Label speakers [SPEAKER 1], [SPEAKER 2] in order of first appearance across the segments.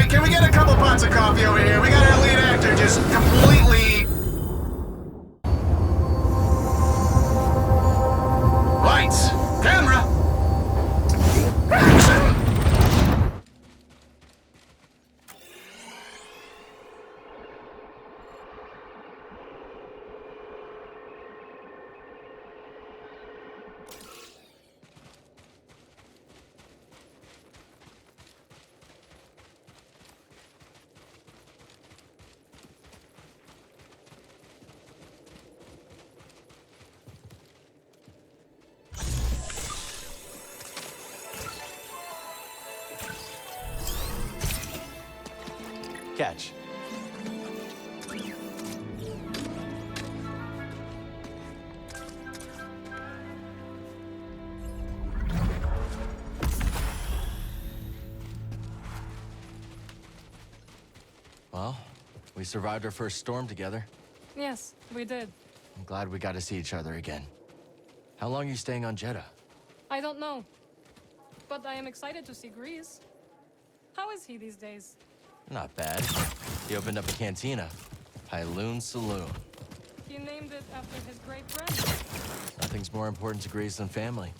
[SPEAKER 1] can we get a couple pots of coffee over here? We got our lead actor just completely... Lights, camera, action!
[SPEAKER 2] Catch. Well, we survived our first storm together.
[SPEAKER 3] Yes, we did.
[SPEAKER 2] I'm glad we got to see each other again. How long are you staying on Jeddah?
[SPEAKER 3] I don't know. But I am excited to see Grease. How is he these days?
[SPEAKER 2] Not bad. He opened up a cantina. Pyloon Saloon.
[SPEAKER 3] He named it after his great friend.
[SPEAKER 2] Nothing's more important to Grease than family.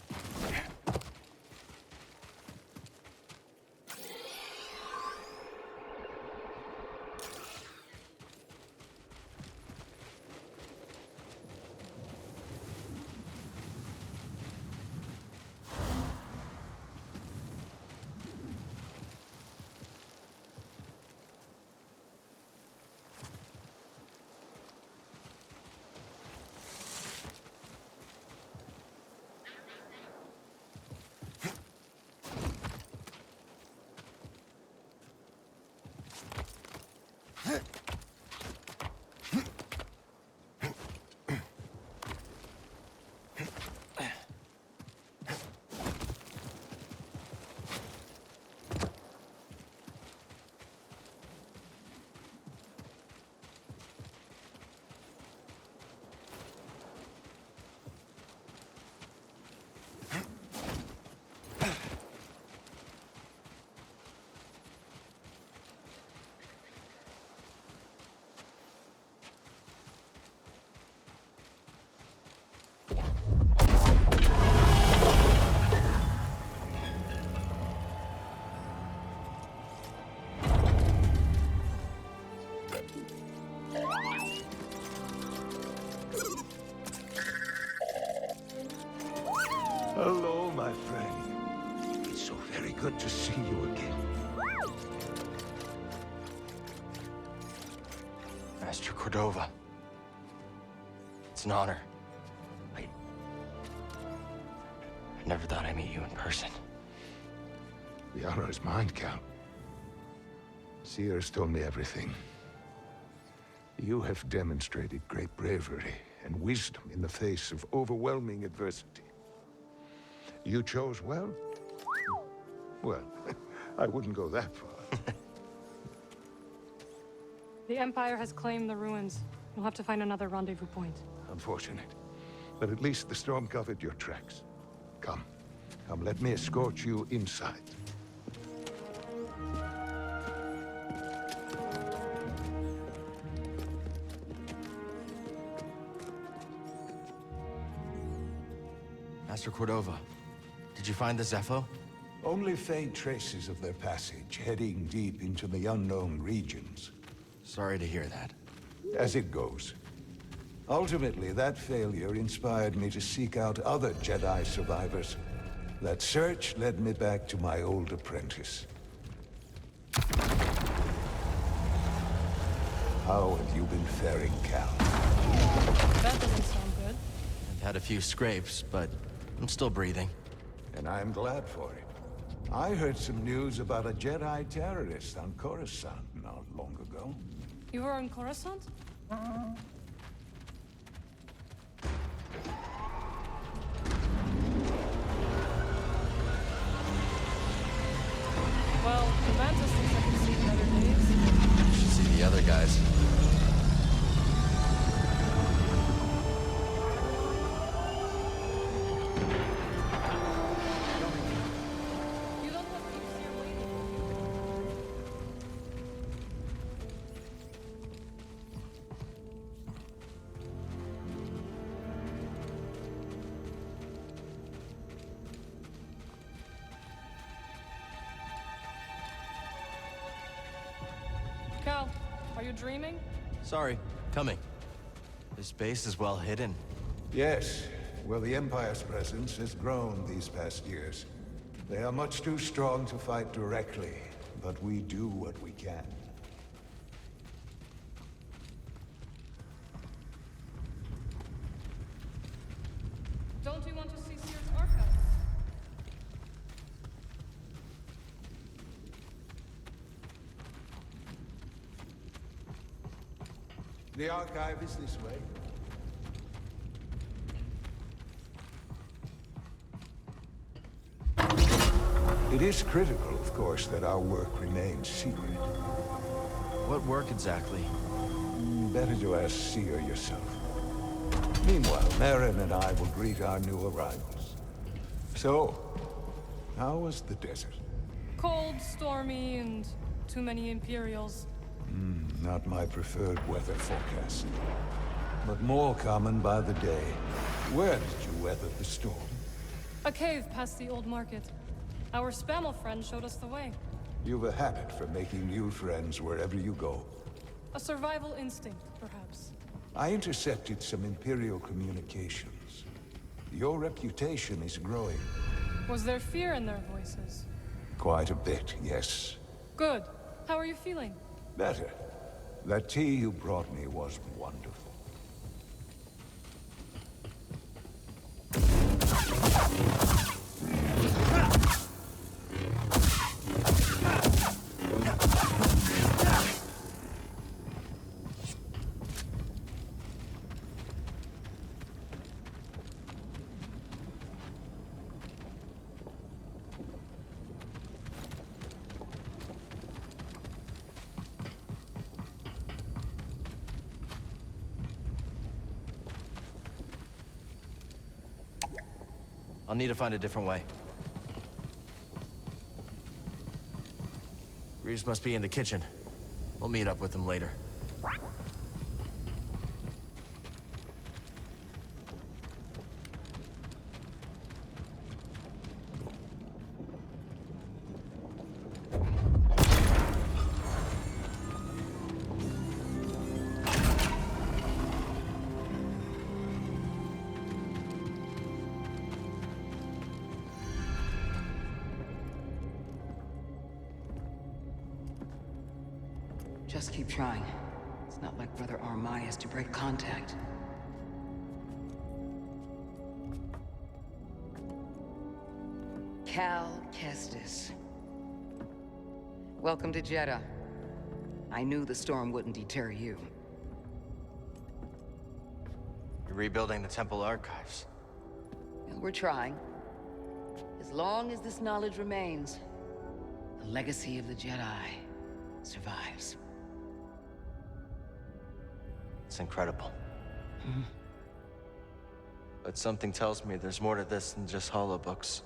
[SPEAKER 4] Hello, my friend. It's so very good to see you again.
[SPEAKER 2] Master Cordova. It's an honor. I never thought I'd meet you in person.
[SPEAKER 4] The honor is mine, Count. Seers told me everything. You have demonstrated great bravery and wisdom in the face of overwhelming adversity. You chose well? Well, I wouldn't go that far.
[SPEAKER 3] The Empire has claimed the ruins. You'll have to find another rendezvous point.
[SPEAKER 4] Unfortunate. But at least the storm covered your tracks. Come. Come, let me escort you inside.
[SPEAKER 2] Master Cordova, did you find the Zepho?
[SPEAKER 4] Only faint traces of their passage, heading deep into the unknown regions.
[SPEAKER 2] Sorry to hear that.
[SPEAKER 4] As it goes. Ultimately, that failure inspired me to seek out other Jedi survivors. That search led me back to my old apprentice. How have you been faring, Cal?
[SPEAKER 3] That doesn't sound good.
[SPEAKER 2] I've had a few scrapes, but I'm still breathing.
[SPEAKER 4] And I'm glad for it. I heard some news about a Jedi terrorist on Coruscant not long ago.
[SPEAKER 3] You were on Coruscant? Well, the Mantis thinks I can see better days.
[SPEAKER 2] You should see the other guys.
[SPEAKER 3] You don't have peeps here waiting for you. Cal, are you dreaming?
[SPEAKER 2] Sorry, coming. This base is well hidden.
[SPEAKER 4] Yes. Well, the Empire's presence has grown these past years. They are much too strong to fight directly, but we do what we can.
[SPEAKER 3] Don't you want to see Seer's archive?
[SPEAKER 4] The archive is this way. It is critical, of course, that our work remains secret.
[SPEAKER 2] What work exactly?
[SPEAKER 4] Better to ask Seer yourself. Meanwhile, Marin and I will greet our new arrivals. So, how was the desert?
[SPEAKER 3] Cold, stormy, and too many Imperials.
[SPEAKER 4] Not my preferred weather forecast. But more common by the day. Where did you weather the storm?
[SPEAKER 3] A cave past the old market. Our Spammel friend showed us the way.
[SPEAKER 4] You've a habit for making new friends wherever you go.
[SPEAKER 3] A survival instinct, perhaps.
[SPEAKER 4] I intercepted some Imperial communications. Your reputation is growing.
[SPEAKER 3] Was there fear in their voices?
[SPEAKER 4] Quite a bit, yes.
[SPEAKER 3] Good. How are you feeling?
[SPEAKER 4] Better. That tea you brought me was wonderful.
[SPEAKER 2] I'll need to find a different way. Reeves must be in the kitchen. We'll meet up with him later.
[SPEAKER 5] Just keep trying. It's not like Brother Armai is to break contact. Cal Kestis. Welcome to Jeddah. I knew the storm wouldn't deter you.
[SPEAKER 2] You're rebuilding the temple archives.
[SPEAKER 5] And we're trying. As long as this knowledge remains, the legacy of the Jedi survives.
[SPEAKER 2] It's incredible. But something tells me there's more to this than just holobooks.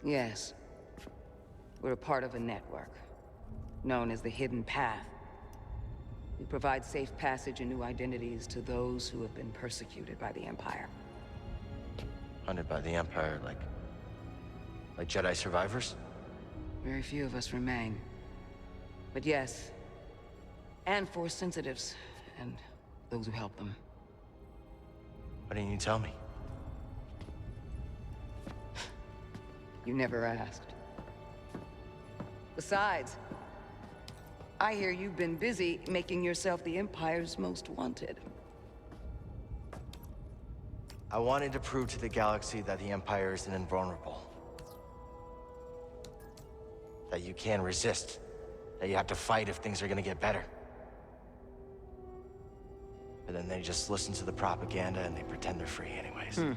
[SPEAKER 5] Yes. We're a part of a network, known as the Hidden Path. We provide safe passage and new identities to those who have been persecuted by the Empire.
[SPEAKER 2] Hunted by the Empire, like Jedi survivors?
[SPEAKER 5] Very few of us remain. But yes, and Force sensitives, and those who help them.
[SPEAKER 2] Why didn't you tell me?
[SPEAKER 5] You never asked. Besides, I hear you've been busy making yourself the Empire's most wanted.
[SPEAKER 2] I wanted to prove to the galaxy that the Empire isn't invulnerable. That you can resist. That you have to fight if things are gonna get better. But then they just listen to the propaganda and they pretend they're free anyways.
[SPEAKER 5] You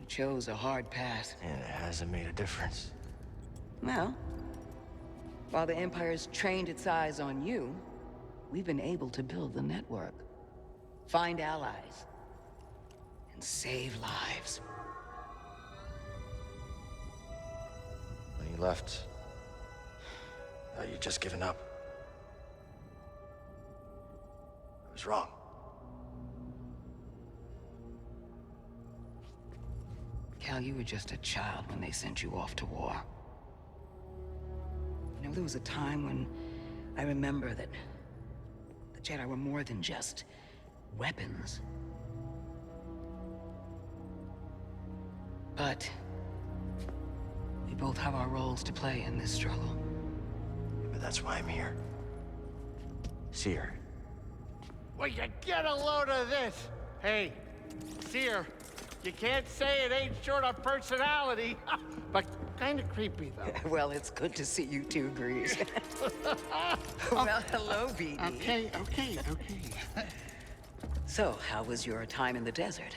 [SPEAKER 5] chose a hard path.
[SPEAKER 2] And it hasn't made a difference.
[SPEAKER 5] Well, while the Empire's trained its eyes on you, we've been able to build the network. Find allies. And save lives.
[SPEAKER 2] When you left, I thought you'd just given up. I was wrong.
[SPEAKER 5] Cal, you were just a child when they sent you off to war. You know, there was a time when I remember that the Jedi were more than just weapons. But we both have our roles to play in this struggle.
[SPEAKER 2] But that's why I'm here. Seer.
[SPEAKER 6] Well, you get a load of this. Hey, Seer, you can't say it ain't short of personality, but kind of creepy, though.
[SPEAKER 5] Well, it's good to see you too, Grease. Well, hello, BD.
[SPEAKER 6] Okay.
[SPEAKER 5] So, how was your time in the desert?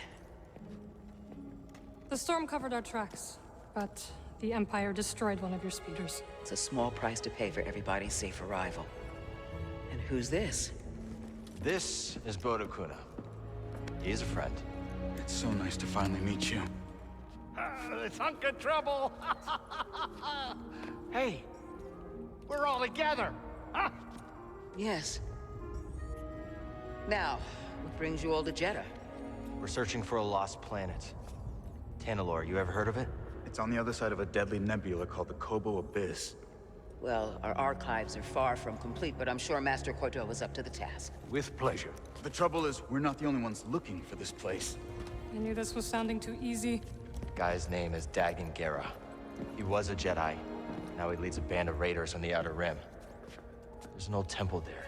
[SPEAKER 3] The storm covered our tracks, but the Empire destroyed one of your speeders.
[SPEAKER 5] It's a small price to pay for everybody's safe arrival. And who's this?
[SPEAKER 2] This is Bodo Kuna. He's a friend.
[SPEAKER 7] It's so nice to finally meet you.
[SPEAKER 6] This hunk of trouble. Hey, we're all together. Huh?
[SPEAKER 5] Yes. Now, what brings you all to Jeddah?
[SPEAKER 2] We're searching for a lost planet. Tanalorr, you ever heard of it?
[SPEAKER 7] It's on the other side of a deadly nebula called the Kobo Abyss.
[SPEAKER 5] Well, our archives are far from complete, but I'm sure Master Cordova's up to the task.
[SPEAKER 4] With pleasure.
[SPEAKER 7] The trouble is, we're not the only ones looking for this place.
[SPEAKER 3] I knew this was sounding too easy.
[SPEAKER 2] Guy's name is Dagan Gera. He was a Jedi. Now he leads a band of raiders on the Outer Rim. There's an old temple there.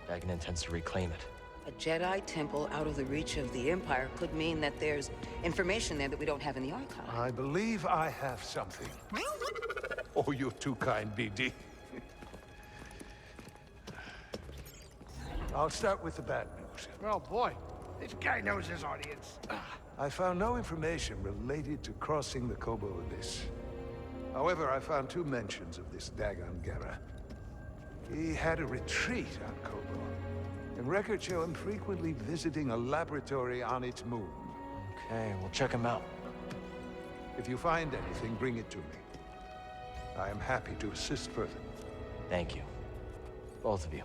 [SPEAKER 2] Dagan intends to reclaim it.
[SPEAKER 5] A Jedi temple out of the reach of the Empire could mean that there's information there that we don't have in the archive.
[SPEAKER 4] I believe I have something. Oh, you're too kind, BD. I'll start with the bad news.
[SPEAKER 6] Oh, boy. This guy knows his audience.
[SPEAKER 4] I found no information related to crossing the Kobo Abyss. However, I found 2 mentions of this Dagan Gera. He had a retreat on Kobo, and records show him frequently visiting a laboratory on its moon.
[SPEAKER 2] Okay, we'll check him out.
[SPEAKER 4] If you find anything, bring it to me. I am happy to assist further.
[SPEAKER 2] Thank you. Both of you.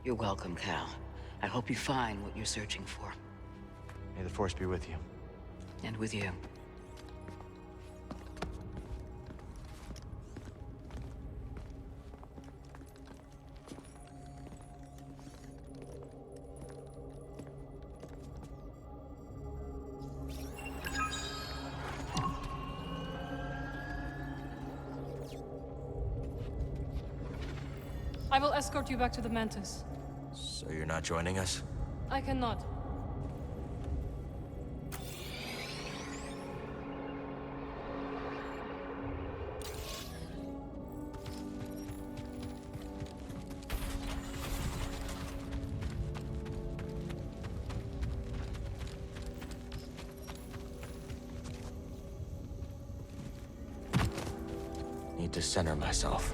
[SPEAKER 5] You're welcome, Cal. I hope you find what you're searching for.
[SPEAKER 2] May the Force be with you.
[SPEAKER 5] And with you.
[SPEAKER 3] I will escort you back to the Mantis.
[SPEAKER 2] So you're not joining us?
[SPEAKER 3] I cannot.
[SPEAKER 2] Need to center myself.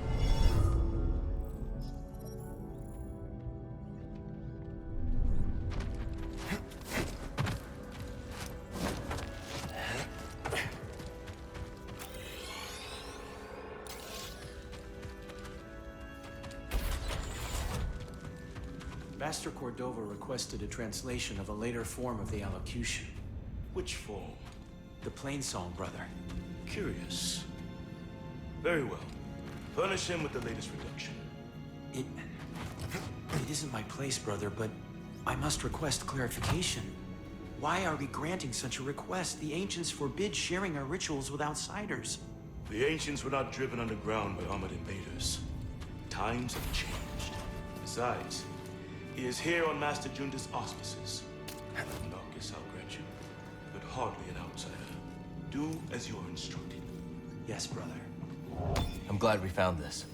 [SPEAKER 8] Master Cordova requested a translation of a later form of the allocution.
[SPEAKER 9] Which form?
[SPEAKER 8] The Plainsong, brother.
[SPEAKER 9] Curious. Very well. Furnish him with the latest reduction.
[SPEAKER 8] It isn't my place, brother, but I must request clarification. Why are we granting such a request? The ancients forbid sharing our rituals with outsiders.
[SPEAKER 9] The ancients were not driven underground by armored invaders. Times have changed. Besides, he is here on Master Junta's auspices. Marcus, I'll grant you, but hardly an outsider. Do as you are instructed.
[SPEAKER 8] Yes, brother.
[SPEAKER 2] I'm glad we found this.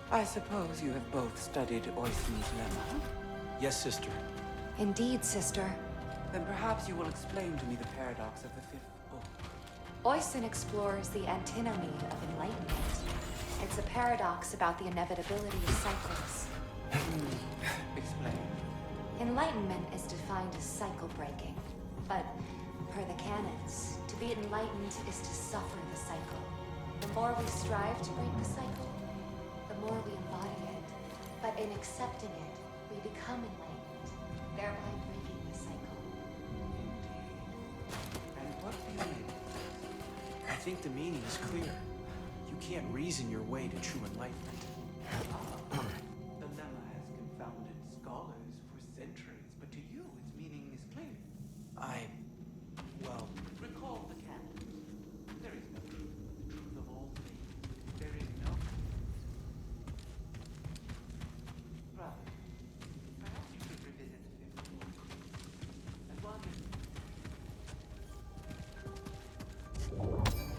[SPEAKER 5] I suppose you have both studied Oisin's lemma.
[SPEAKER 8] Yes, sister.
[SPEAKER 10] Indeed, sister.
[SPEAKER 5] Then perhaps you will explain to me the paradox of the 5th book.
[SPEAKER 10] Oisin explores the antinomy of enlightenment. It's a paradox about the inevitability of cycles.
[SPEAKER 8] Explain.
[SPEAKER 10] Enlightenment is defined as cycle breaking. But, per the canons, to be enlightened is to suffer the cycle. The more we strive to break the cycle, the more we embody it. But in accepting it, we become enlightened, thereby breaking the cycle.
[SPEAKER 8] And what meaning? I think the meaning is clear. You can't reason your way to true enlightenment.
[SPEAKER 11] The lemma has confounded scholars for centuries, but to you, its meaning is clear.
[SPEAKER 8] Well...
[SPEAKER 11] Recall the canons. There is no truth, the truth of all things. There is no... Brother, perhaps you should revisit the fifth book. And one...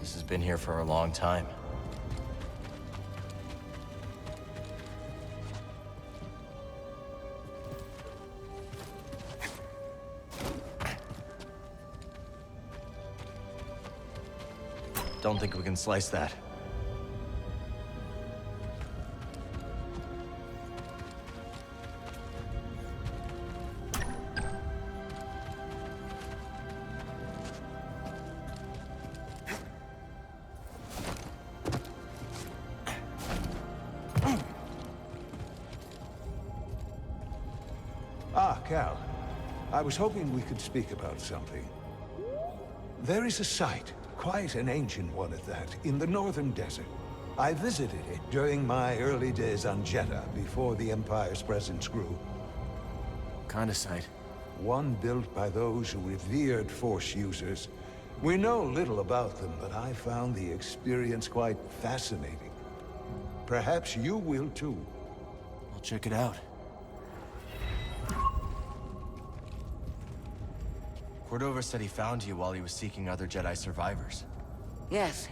[SPEAKER 2] This has been here for a long time. Don't think we can slice that.
[SPEAKER 4] Ah, Cal. I was hoping we could speak about something. There is a site, quite an ancient one at that, in the northern desert. I visited it during my early days on Jeddah, before the Empire's presence grew.
[SPEAKER 2] What kind of site?
[SPEAKER 4] One built by those who revered Force users. We know little about them, but I found the experience quite fascinating. Perhaps you will too.
[SPEAKER 2] I'll check it out. Cordova said he found you while he was seeking other Jedi survivors.
[SPEAKER 5] Yes.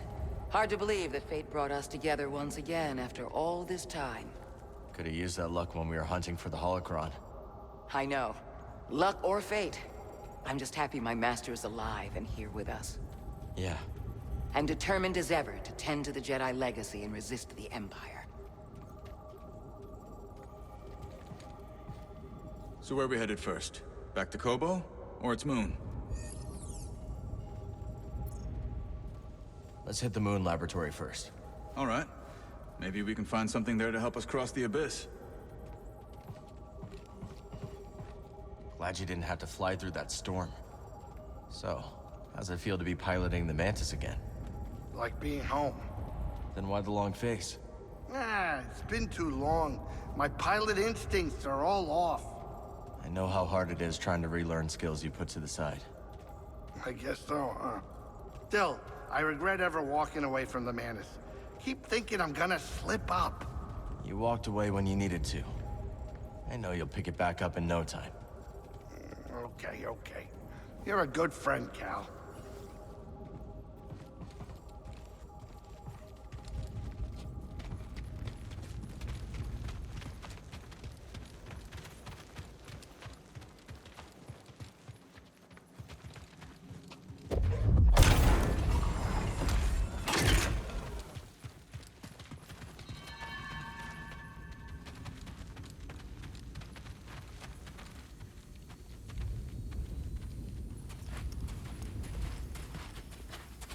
[SPEAKER 5] Hard to believe that fate brought us together once again after all this time.
[SPEAKER 2] Could have used that luck when we were hunting for the holocron.
[SPEAKER 5] I know. Luck or fate. I'm just happy my master is alive and here with us.
[SPEAKER 2] Yeah.
[SPEAKER 5] And determined as ever to tend to the Jedi legacy and resist the Empire.
[SPEAKER 7] So where are we headed first? Back to Kobo? Or its moon?
[SPEAKER 2] Let's hit the moon laboratory first.
[SPEAKER 7] All right. Maybe we can find something there to help us cross the abyss.
[SPEAKER 2] Glad you didn't have to fly through that storm. So, how's it feel to be piloting the Mantis again?
[SPEAKER 6] Like being home.
[SPEAKER 2] Then why the long face?
[SPEAKER 6] It's been too long. My pilot instincts are all off.
[SPEAKER 2] I know how hard it is trying to relearn skills you put to the side.
[SPEAKER 6] I guess so, huh? Still, I regret ever walking away from the Mantis. Keep thinking I'm gonna slip up.
[SPEAKER 2] You walked away when you needed to. I know you'll pick it back up in no time.
[SPEAKER 6] Okay. You're a good friend, Cal.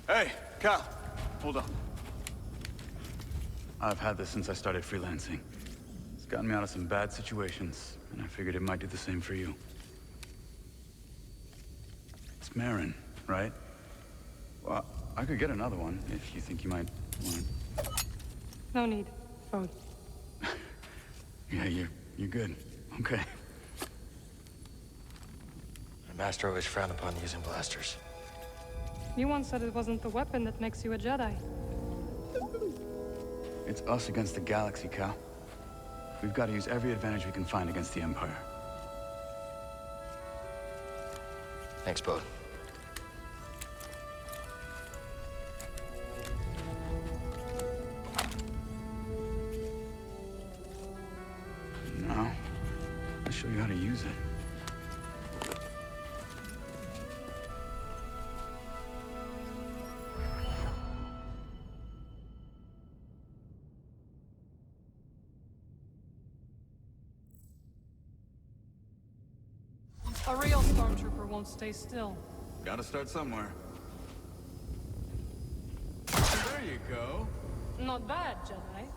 [SPEAKER 7] Hey, Cal! Hold on. I've had this since I started freelancing. It's gotten me out of some bad situations, and I figured it might do the same for you. It's Marin, right? Well, I could get another one, if you think you might want it.
[SPEAKER 3] No need. Phone.
[SPEAKER 7] Yeah, you're good. Okay.
[SPEAKER 2] My master always frowned upon using blasters.
[SPEAKER 3] You once said it wasn't the weapon that makes you a Jedi.
[SPEAKER 7] It's us against the galaxy, Cal. We've got to use every advantage we can find against the Empire.
[SPEAKER 2] Thanks, Bode.
[SPEAKER 7] Now, I'll show you how to use it.
[SPEAKER 3] A real stormtrooper won't stay still.
[SPEAKER 7] Gotta start somewhere. There you go.
[SPEAKER 3] Not bad, Jedi.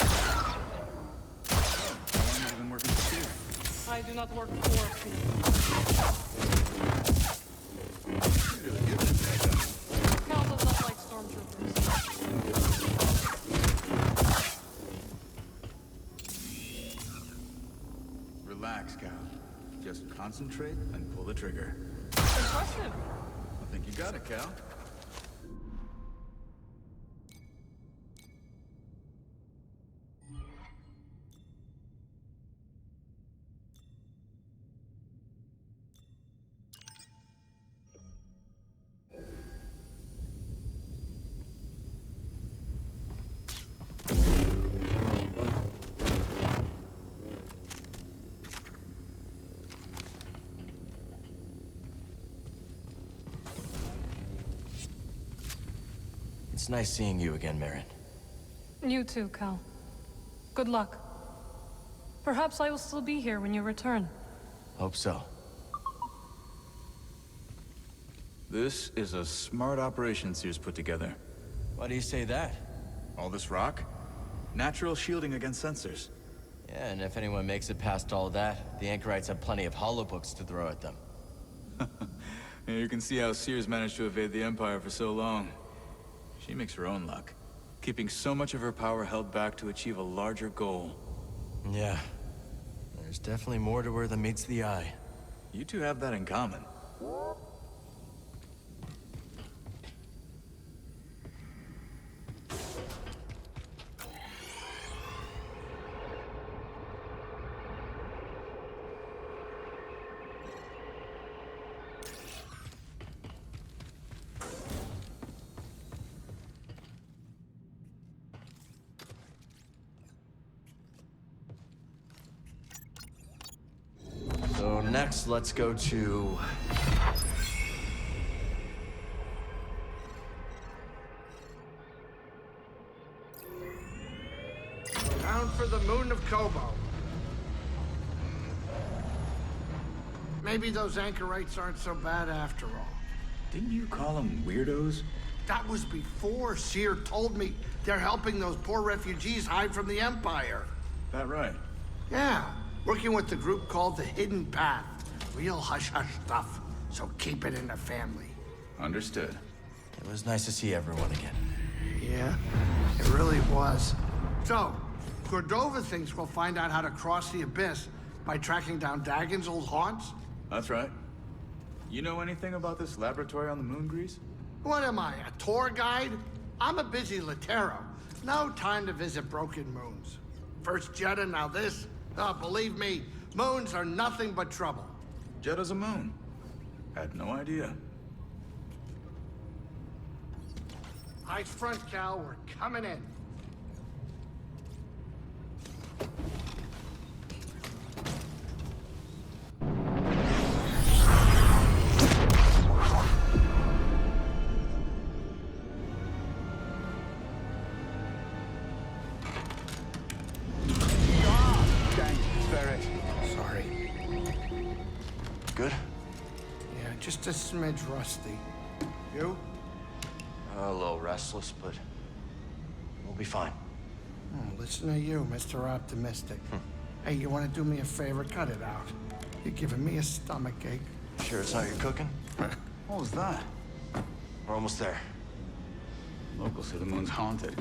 [SPEAKER 7] How long have you been working for Seer?
[SPEAKER 3] I do not work for fear.
[SPEAKER 7] Really good at that.
[SPEAKER 3] Cal does not like stormtroopers.
[SPEAKER 7] Relax, Cal. Just concentrate and pull the trigger.
[SPEAKER 3] Impressive.
[SPEAKER 7] I think you got it, Cal.
[SPEAKER 2] It's nice seeing you again, Marin.
[SPEAKER 3] You too, Cal. Good luck. Perhaps I will still be here when you return.
[SPEAKER 2] Hope so.
[SPEAKER 7] This is a smart operation Seer's put together.
[SPEAKER 2] Why do you say that?
[SPEAKER 7] All this rock? Natural shielding against sensors.
[SPEAKER 2] Yeah, and if anyone makes it past all that, the Anchorites have plenty of holobooks to throw at them.
[SPEAKER 7] Yeah, you can see how Seer's managed to evade the Empire for so long. She makes her own luck, keeping so much of her power held back to achieve a larger goal.
[SPEAKER 2] Yeah. There's definitely more to her than meets the eye.
[SPEAKER 7] You two have that in common.
[SPEAKER 2] So next, let's go to...
[SPEAKER 6] Bound for the moon of Kobo. Maybe those anchorites aren't so bad after all.
[SPEAKER 7] Didn't you call them weirdos?
[SPEAKER 6] That was before Seer told me they're helping those poor refugees hide from the Empire.
[SPEAKER 7] That right?
[SPEAKER 6] Yeah, working with the group called the Hidden Path. Real hush-hush stuff, so keep it in the family.
[SPEAKER 7] Understood.
[SPEAKER 2] It was nice to see everyone again.
[SPEAKER 6] Yeah, it really was. So, Cordova thinks we'll find out how to cross the abyss by tracking down Dagon's old haunts?
[SPEAKER 7] That's right. You know anything about this laboratory on the moon, Grease?
[SPEAKER 6] What am I, a tour guide? I'm a busy Latero. No time to visit broken moons. First Jeddah, now this. Oh, believe me, moons are nothing but trouble.
[SPEAKER 7] Jeddah's a moon. Had no idea.
[SPEAKER 6] Eyes front, Cal, we're coming in. Sorry.
[SPEAKER 2] Good?
[SPEAKER 6] Yeah, just a smidge rusty. You?
[SPEAKER 2] A little restless, but we'll be fine.
[SPEAKER 6] Oh, listen to you, Mr. Optimistic. Hey, you want to do me a favor? Cut it out. You're giving me a stomachache.
[SPEAKER 2] Sure it's not your cooking?
[SPEAKER 7] What was that?
[SPEAKER 2] We're almost there.
[SPEAKER 7] Locals say the moon's haunted.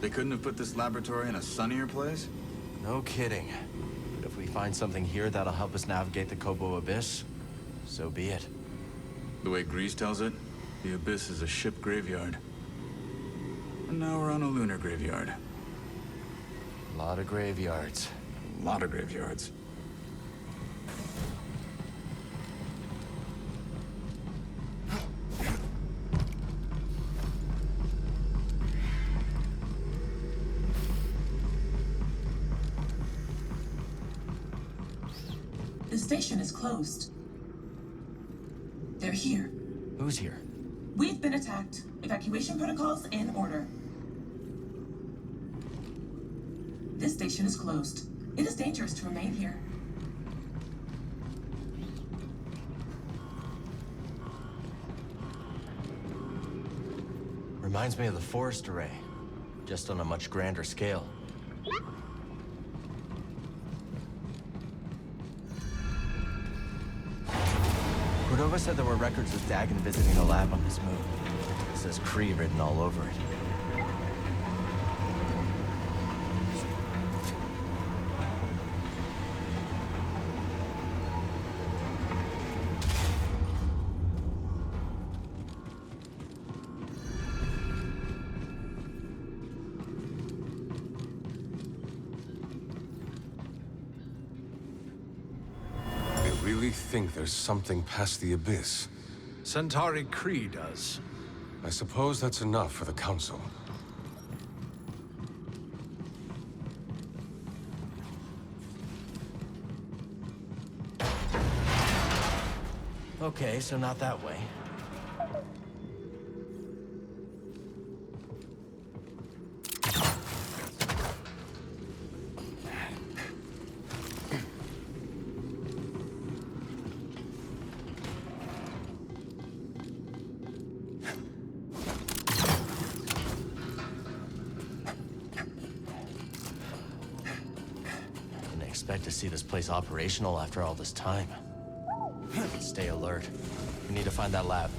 [SPEAKER 7] They couldn't have put this laboratory in a sunnier place?
[SPEAKER 2] No kidding. But if we find something here that'll help us navigate the Kobo Abyss, so be it.
[SPEAKER 7] The way Grease tells it, the Abyss is a ship graveyard. And now we're on a lunar graveyard.
[SPEAKER 2] A lot of graveyards.
[SPEAKER 7] A lot of graveyards.
[SPEAKER 12] The station is closed. They're here.
[SPEAKER 2] Who's here?
[SPEAKER 12] We've been attacked. Evacuation protocols in order. This station is closed. It is dangerous to remain here.
[SPEAKER 2] Reminds me of the forest array, just on a much grander scale. Cordova said there were records of Dagon visiting a lab on this moon. It says Kree written all over it.
[SPEAKER 13] They really think there's something past the Abyss.
[SPEAKER 14] Centauri Kree does.
[SPEAKER 13] I suppose that's enough for the Council.
[SPEAKER 2] Okay, so not that way. Didn't expect to see this place operational after all this time. Stay alert. We need to find that lab.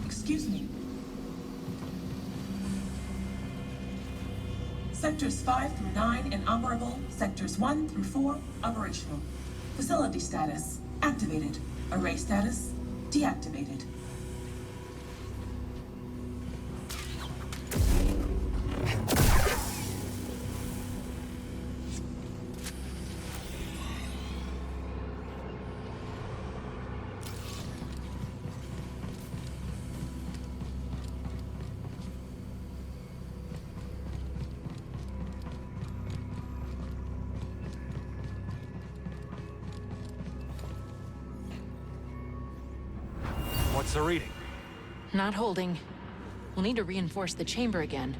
[SPEAKER 12] Excuse me. Sectors 5 through 9 inoperable. Sectors 1 through 4 operational. Facility status activated. Array status deactivated.
[SPEAKER 14] What's the reading?
[SPEAKER 15] Not holding. We'll need to reinforce the chamber again.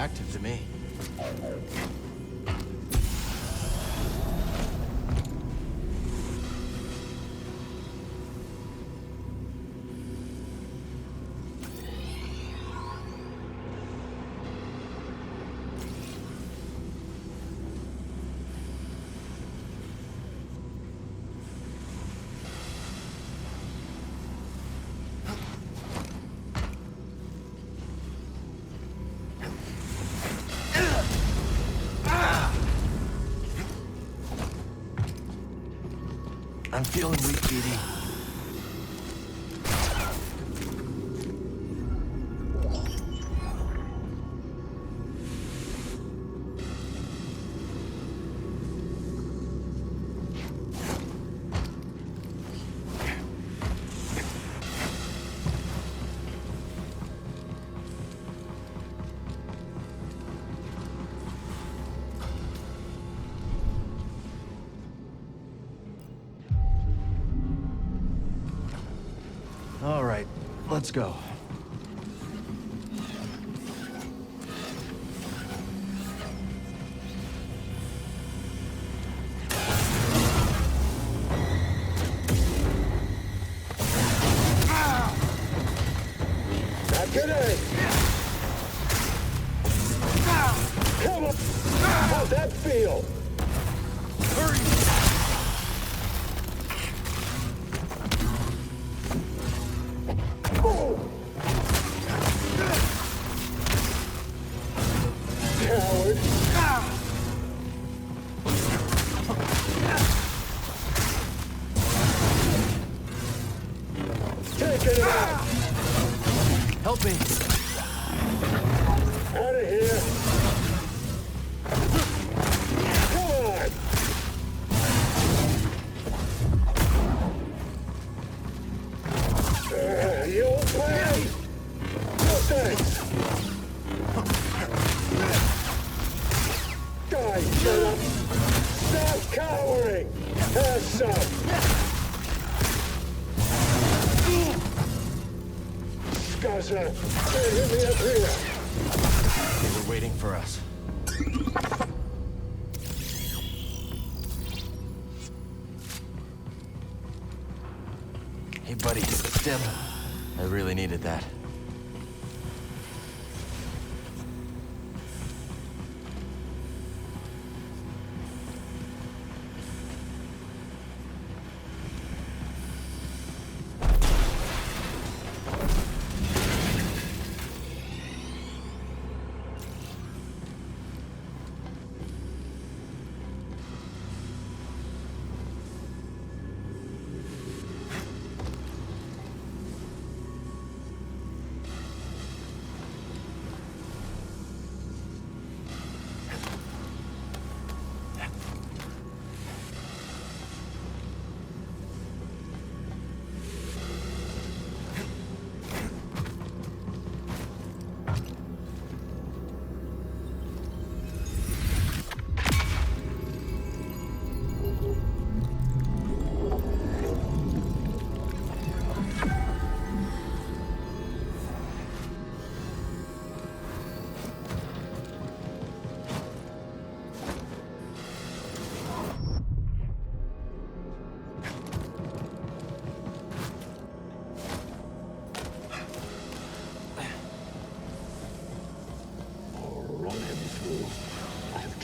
[SPEAKER 2] active to me. I'm feeling weak, BD. All right, let's go.
[SPEAKER 16] Not today. Come on. How's that feel? Hurry. Coward. Take it out.
[SPEAKER 2] Help me.
[SPEAKER 16] Out of here. Come on. You'll pay. No thanks. Guys, shut up. Stop cowering. Have some. Scuzzer, hit me up here.
[SPEAKER 2] They were waiting for us. Hey, buddy, stim. I really needed that.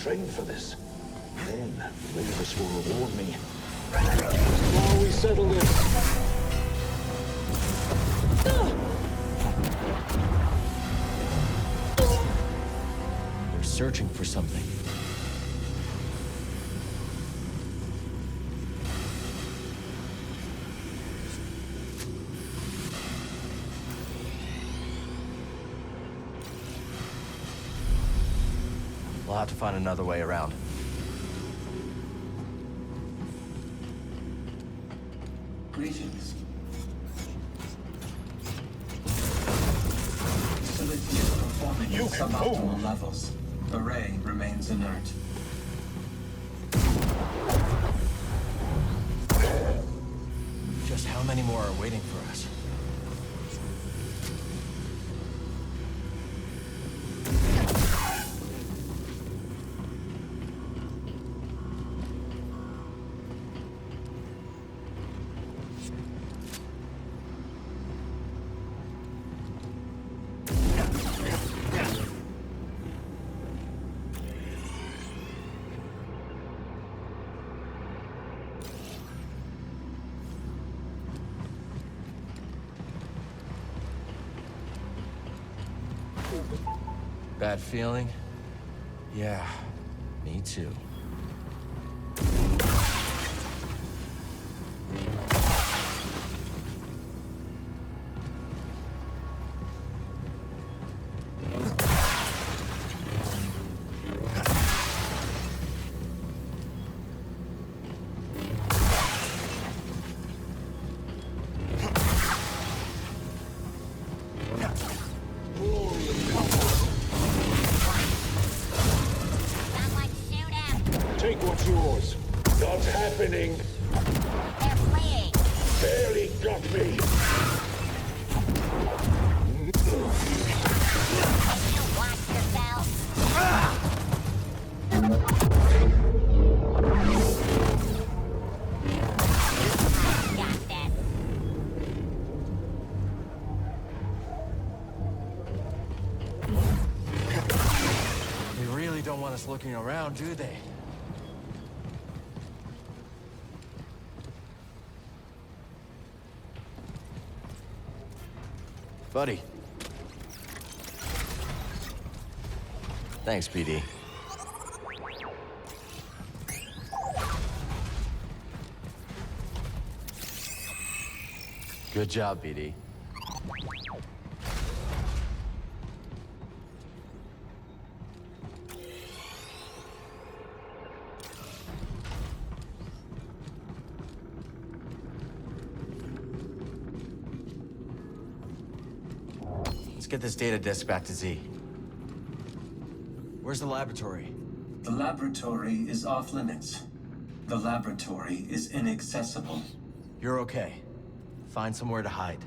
[SPEAKER 16] Trained for this. Then, Rivers will reward me. Before we settle this.
[SPEAKER 2] They're searching for something. We'll have to find another way around.
[SPEAKER 12] Greetings. Facility is performing at suboptimal levels. Array remains inert.
[SPEAKER 2] Just how many more are waiting for us? Bad feeling? Yeah, me too.
[SPEAKER 16] Take what's yours. What's happening?
[SPEAKER 17] They're fleeing.
[SPEAKER 16] Barely got me.
[SPEAKER 17] You watch yourself. Got that.
[SPEAKER 2] They really don't want us looking around, do they? Buddy. Thanks, PD. Good job, PD. Let's get this data disk back to Z. Where's the laboratory?
[SPEAKER 18] The laboratory is off limits. The laboratory is inaccessible.
[SPEAKER 2] You're okay. Find somewhere to hide.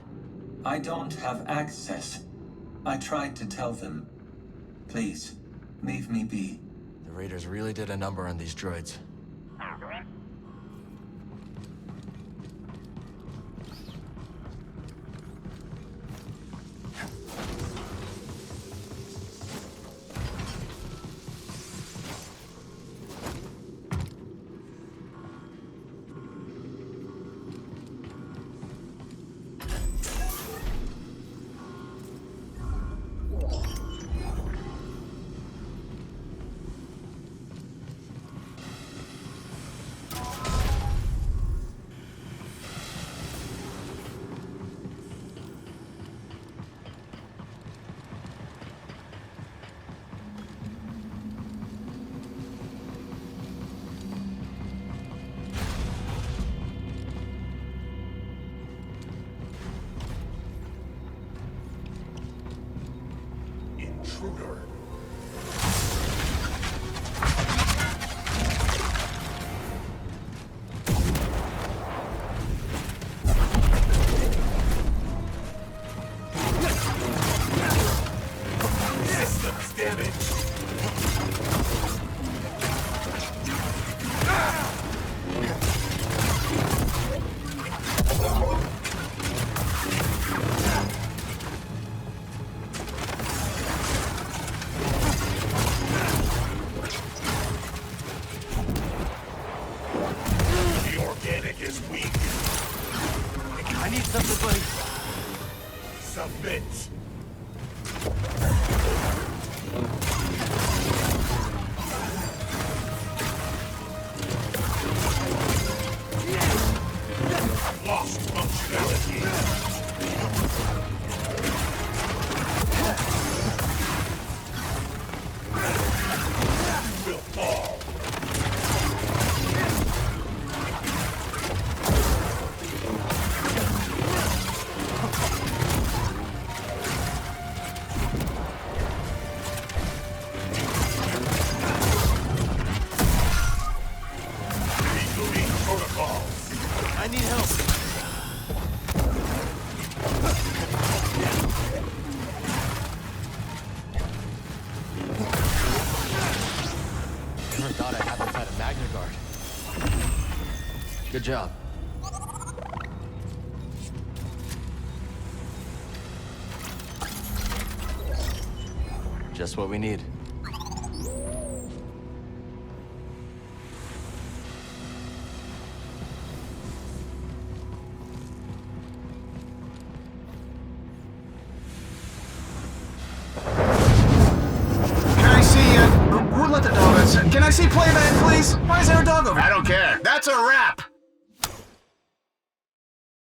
[SPEAKER 18] I don't have access. I tried to tell them. Please, leave me be.
[SPEAKER 2] The Raiders really did a number on these droids.
[SPEAKER 16] Intruder. Systems damage. The organic is weak.
[SPEAKER 2] I need something, buddy.
[SPEAKER 16] Submit. Lost functionality. Will fall. Rebooting protocols.
[SPEAKER 2] I need help. Never thought I'd have to fight a Magna Guard. Good job. Just what we need.